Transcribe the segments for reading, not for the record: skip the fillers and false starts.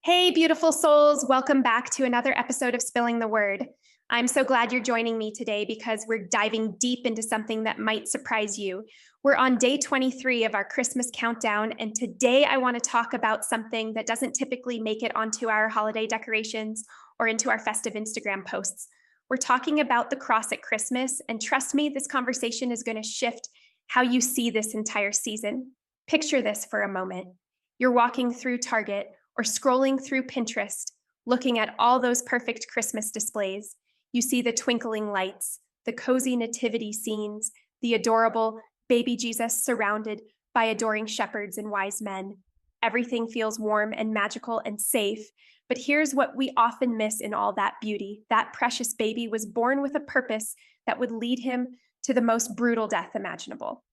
Hey, beautiful souls. Welcome back to another episode of Spilling the Word. I'm so glad you're joining me today because we're diving deep into something that might surprise you. We're on day 23 of our Christmas countdown, and today I want to talk about something that doesn't typically make it onto our holiday decorations or into our festive Instagram posts. We're talking about the cross at Christmas, and trust me, this conversation is going to shift how you see this entire season. Picture this for a moment. You're walking through Target or scrolling through Pinterest, looking at all those perfect Christmas displays. You see the twinkling lights, the cozy nativity scenes, the adorable baby Jesus surrounded by adoring shepherds and wise men. Everything feels warm and magical and safe. But here's what we often miss in all that beauty. That precious baby was born with a purpose that would lead him to the most brutal death imaginable.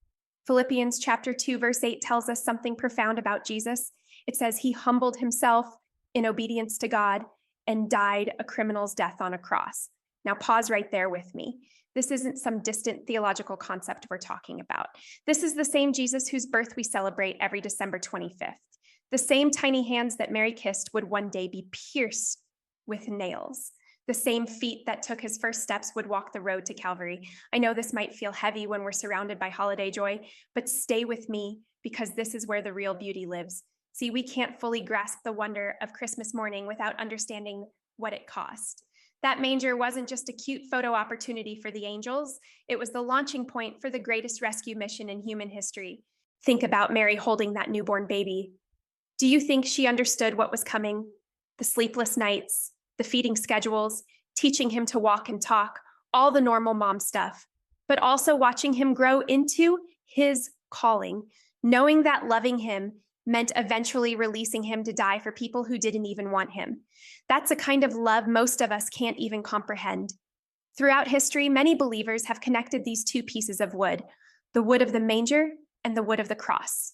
Philippians chapter 2, verse 8 tells us something profound about Jesus. It says he humbled himself in obedience to God and died a criminal's death on a cross. Now pause right there with me. This isn't some distant theological concept we're talking about. This is the same Jesus whose birth we celebrate every December 25th. The same tiny hands that Mary kissed would one day be pierced with nails. The same feet that took his first steps would walk the road to Calvary. I know this might feel heavy when we're surrounded by holiday joy, but stay with me because this is where the real beauty lives. See, we can't fully grasp the wonder of Christmas morning without understanding what it cost. That manger wasn't just a cute photo opportunity for the angels. It was the launching point for the greatest rescue mission in human history. Think about Mary holding that newborn baby. Do you think she understood what was coming? The sleepless nights, the feeding schedules, teaching him to walk and talk, all the normal mom stuff, but also watching him grow into his calling, knowing that loving him meant eventually releasing him to die for people who didn't even want him. That's a kind of love most of us can't even comprehend. Throughout history, many believers have connected these two pieces of wood, the wood of the manger and the wood of the cross.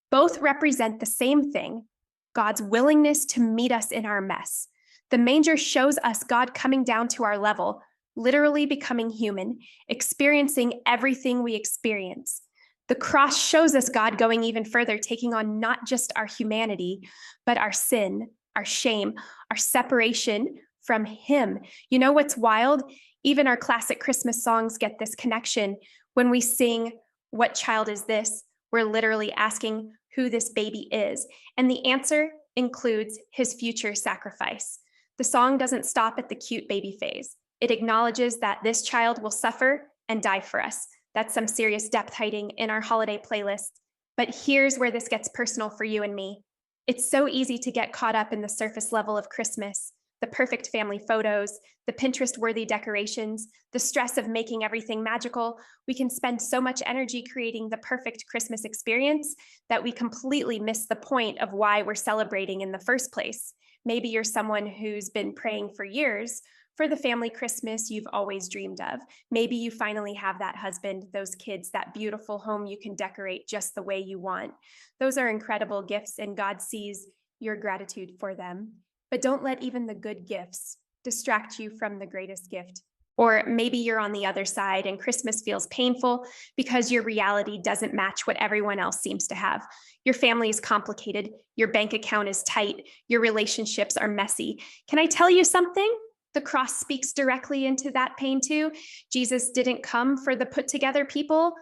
Both represent the same thing, God's willingness to meet us in our mess. The manger shows us God coming down to our level, literally becoming human, experiencing everything we experience. The cross shows us God going even further, taking on not just our humanity, but our sin, our shame, our separation from Him. You know what's wild? Even our classic Christmas songs get this connection. When we sing, "What child is this?" we're literally asking who this baby is. And the answer includes His future sacrifice. The song doesn't stop at the cute baby phase. It acknowledges that this child will suffer and die for us. That's some serious depth hiding in our holiday playlist. But here's where this gets personal for you and me. It's so easy to get caught up in the surface level of Christmas, the perfect family photos, the Pinterest-worthy decorations, the stress of making everything magical. We can spend so much energy creating the perfect Christmas experience that we completely miss the point of why we're celebrating in the first place. Maybe you're someone who's been praying for years for the family Christmas you've always dreamed of. Maybe you finally have that husband, those kids, that beautiful home you can decorate just the way you want. Those are incredible gifts, and God sees your gratitude for them. But don't let even the good gifts distract you from the greatest gift. Or maybe you're on the other side and Christmas feels painful because your reality doesn't match what everyone else seems to have. Your family is complicated, your bank account is tight, your relationships are messy. Can I tell you something? The cross speaks directly into that pain too. Jesus didn't come for the put together people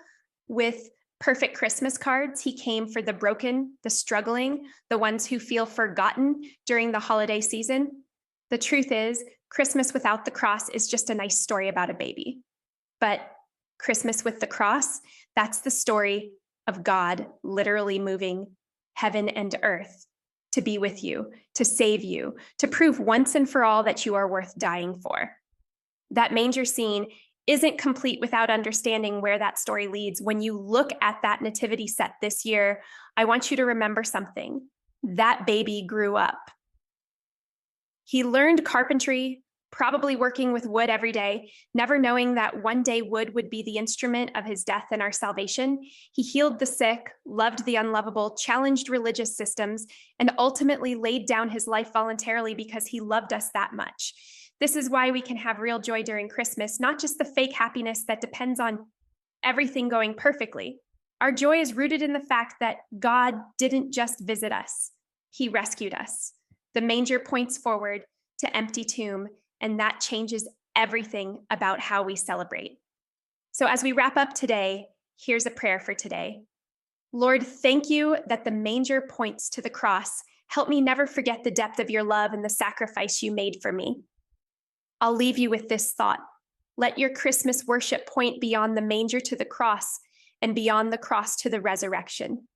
with perfect Christmas cards. He came for the broken, the struggling, the ones who feel forgotten during the holiday season. The truth is, Christmas without the cross is just a nice story about a baby. But Christmas with the cross, that's the story of God literally moving heaven and earth to be with you, to save you, to prove once and for all that you are worth dying for. That manger scene isn't complete without understanding where that story leads. When you look at that nativity set this year, I want you to remember something. That baby grew up. He learned carpentry, probably working with wood every day, never knowing that one day wood would be the instrument of his death and our salvation. He healed the sick, loved the unlovable, challenged religious systems, and ultimately laid down his life voluntarily because he loved us that much. This is why we can have real joy during Christmas, not just the fake happiness that depends on everything going perfectly. Our joy is rooted in the fact that God didn't just visit us, He rescued us. The manger points forward to empty tomb, and that changes everything about how we celebrate. So as we wrap up today, here's a prayer for today. Lord, thank you that the manger points to the cross. Help me never forget the depth of your love and the sacrifice you made for me. I'll leave you with this thought. Let your Christmas worship point beyond the manger to the cross and beyond the cross to the resurrection.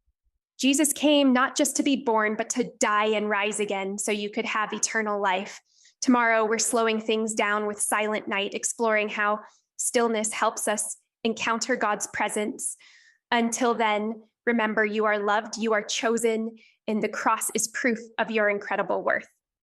Jesus came not just to be born, but to die and rise again so you could have eternal life. Tomorrow, we're slowing things down with Silent Night, exploring how stillness helps us encounter God's presence. Until then, remember, you are loved, you are chosen, and the cross is proof of your incredible worth.